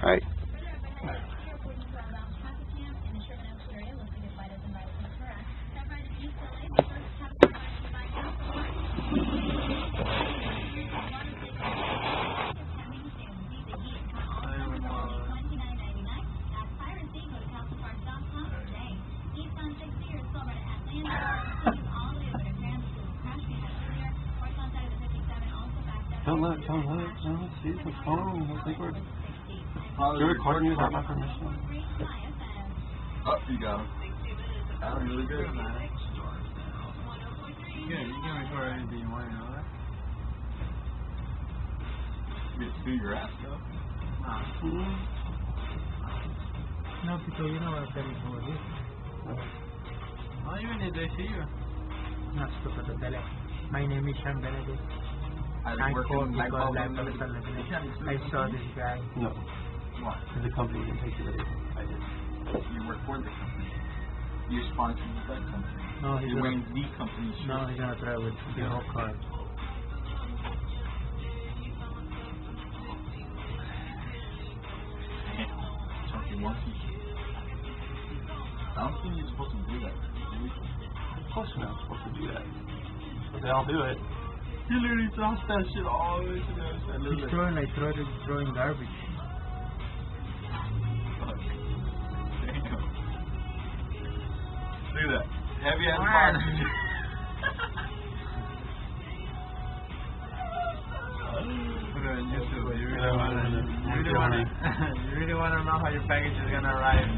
Alright. Don't let see the phone. I think you're recording you without my permission. Oh, you got him. That was really good. Yeah, you can record anything you want, you know that? You get to do your ass, though. No, because you know what I'm telling you this. Oh, even if they see you. No, stupid to tell it. My name is Sean Benedict. I called because I saw this guy. No. What? The company didn't take you with it. I did. You work for the company. You're sponsored with that company. No, he's You're wearing the company's shirt. No, he's gonna try with the whole car. Chunky monkey. I don't think you're supposed to do that. Of course you're not supposed to do that. But they all do it. He literally drops that shit all the way to the other side. He's throwing garbage. Fuck. Damn. Look at that. Heavy ass Man. Put it on YouTube. You really wanna know how your package is gonna arrive.